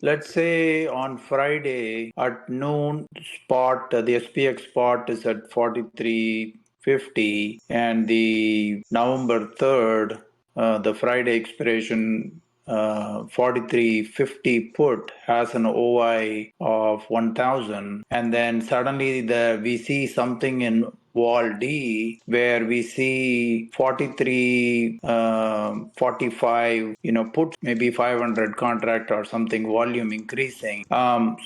let's say on Friday at noon, spot the SPX spot is at 43.50, and the November 3rd, the Friday expiration 43.50 put has an OI of 1,000, and then suddenly we see something in Wall D where we see 43 45, put maybe 500 contract or something, volume increasing.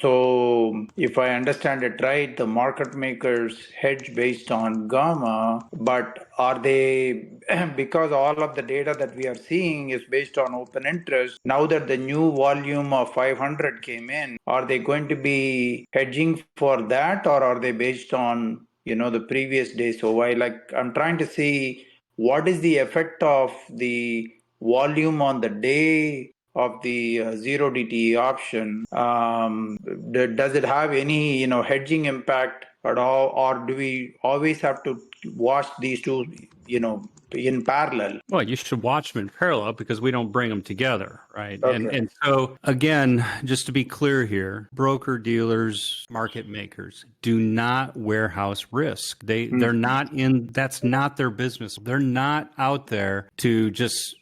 So if I understand it right, the market makers hedge based on gamma, but are they, because all of the data that we are seeing is based on open interest, now that the new volume of 500 came in, are they going to be hedging for that, or are they based on the previous day? So I'm trying to see what is the effect of the volume on the day of the zero DTE option. Does it have any hedging impact at all, or do we always have to watch these two in parallel? Well, you should watch them in parallel because we don't bring them together, right? Okay. And so, again, just to be clear here, broker dealers, market makers do not warehouse risk. They're not in, that's not their business. They're not out there to just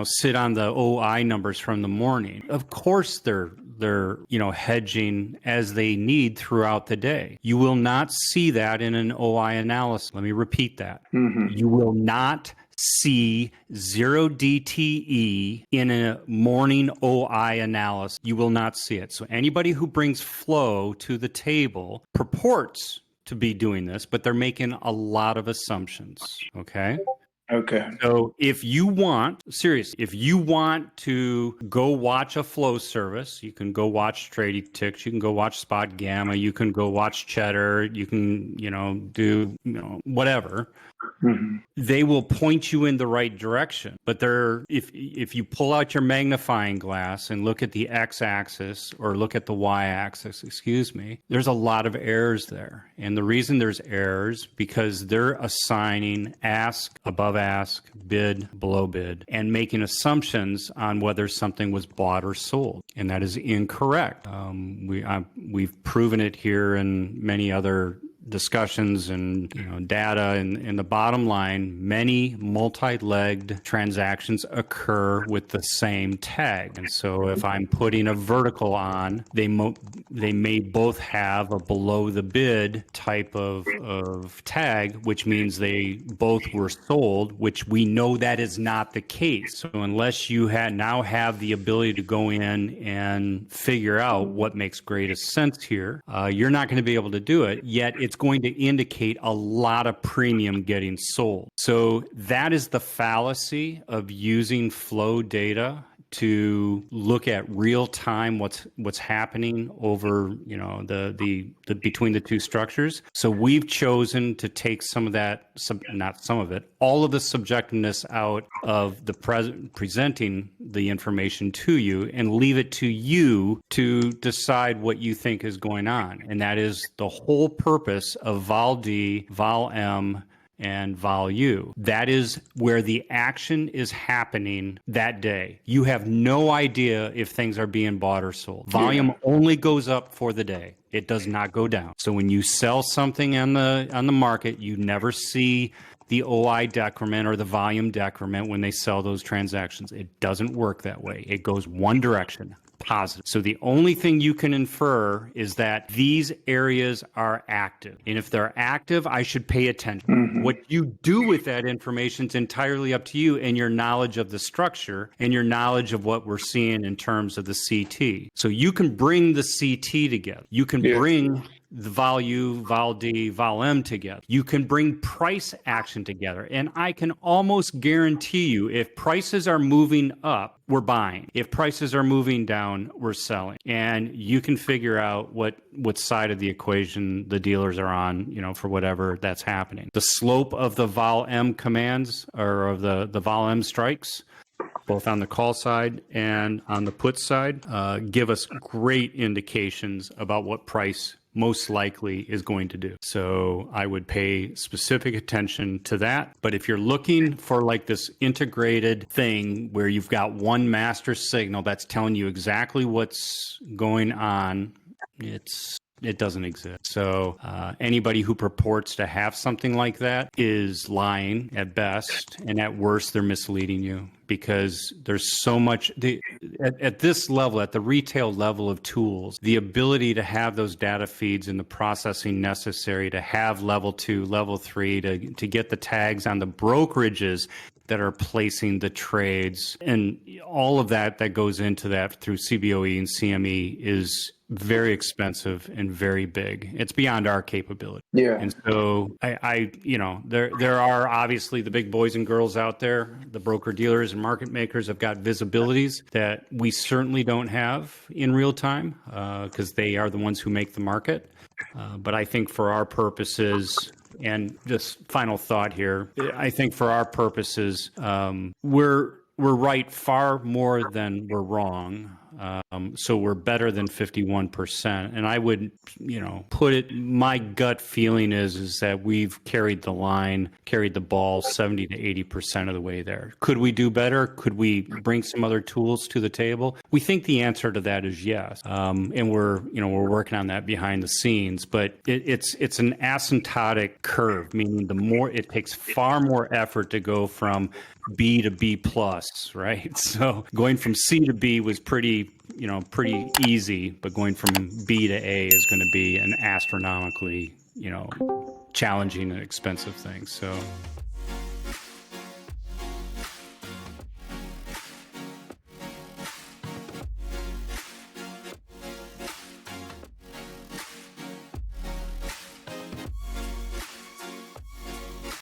sit on the OI numbers from the morning. Of course, they're hedging as they need throughout the day. You will not see that in an OI analysis. Let me repeat that. You will not see zero DTE in a morning OI analysis. You will not see it. So anybody who brings flow to the table purports to be doing this, but they're making a lot of assumptions. Okay. Okay. So if you want to go watch a flow service, you can go watch Trading Ticks, you can go watch Spot Gamma, you can go watch Cheddar, you can, do, whatever. They will point you in the right direction. But if you pull out your magnifying glass and look at the x-axis or look at the y-axis, there's a lot of errors there. And the reason there's errors because they're assigning ask, above ask, bid, below bid, and making assumptions on whether something was bought or sold. And that is incorrect. We've proven it here in many other discussions and data, and the bottom line, many multi-legged transactions occur with the same tag. And so if I'm putting a vertical on, they may both have a below the bid type of tag, which means they both were sold, which we know that is not the case. So unless you now have the ability to go in and figure out what makes greatest sense here, you're not going to be able to do it, yet it's going to indicate a lot of premium getting sold. So that is the fallacy of using flow data to look at real time what's happening over the between the two structures. So we've chosen to take some of that, all of the subjectiveness out of the presenting the information to you and leave it to you to decide what you think is going on. And that is the whole purpose of Vol D, Vol M, and Vol U. That is where the action is happening that day. You have no idea if things are being bought or sold. Volume only goes up for the day. It does not go down. So when you sell something on the market, you never see the OI decrement or the volume decrement when they sell those transactions. It doesn't work that way. It goes one direction. Positive. So the only thing you can infer is that these areas are active. And if they're active, I should pay attention. What you do with that information is entirely up to you and your knowledge of the structure and your knowledge of what we're seeing in terms of the CT. So you can bring the CT together. You can bring the Vol U, Vol D, Vol M together. You can bring price action together. And I can almost guarantee you if prices are moving up, we're buying. If prices are moving down, we're selling. And you can figure out what side of the equation the dealers are on, for whatever that's happening. The slope of the Vol M commands or of the Vol M strikes, both on the call side and on the put side, give us great indications about what price most likely is going to do. So I would pay specific attention to that. But if you're looking for like this integrated thing where you've got one master signal that's telling you exactly what's going on, it doesn't exist. So anybody who purports to have something like that is lying at best, and at worst, they're misleading you, because there's so much at this level, at the retail level of tools, the ability to have those data feeds and the processing necessary to have level 2, level 3, to get the tags on the brokerages that are placing the trades, and all of that goes into that through CBOE and CME is very expensive and very big. It's beyond our capability. Yeah. And so I there are obviously the big boys and girls out there, the broker dealers and market makers have got visibilities that we certainly don't have in real time, because they are the ones who make the market. But I think for our purposes, and just final thought here, I think for our purposes, we're right far more than we're wrong. So we're better than 51%. And I would, put it, my gut feeling is that we've carried the ball 70 to 80% of the way there. Could we do better? Could we bring some other tools to the table? We think the answer to that is yes. And we're working on that behind the scenes, but it's an asymptotic curve, meaning it takes far more effort to go from B to B plus, right? So going from C to B was pretty easy, but going from B to A is going to be an astronomically, challenging and expensive thing. So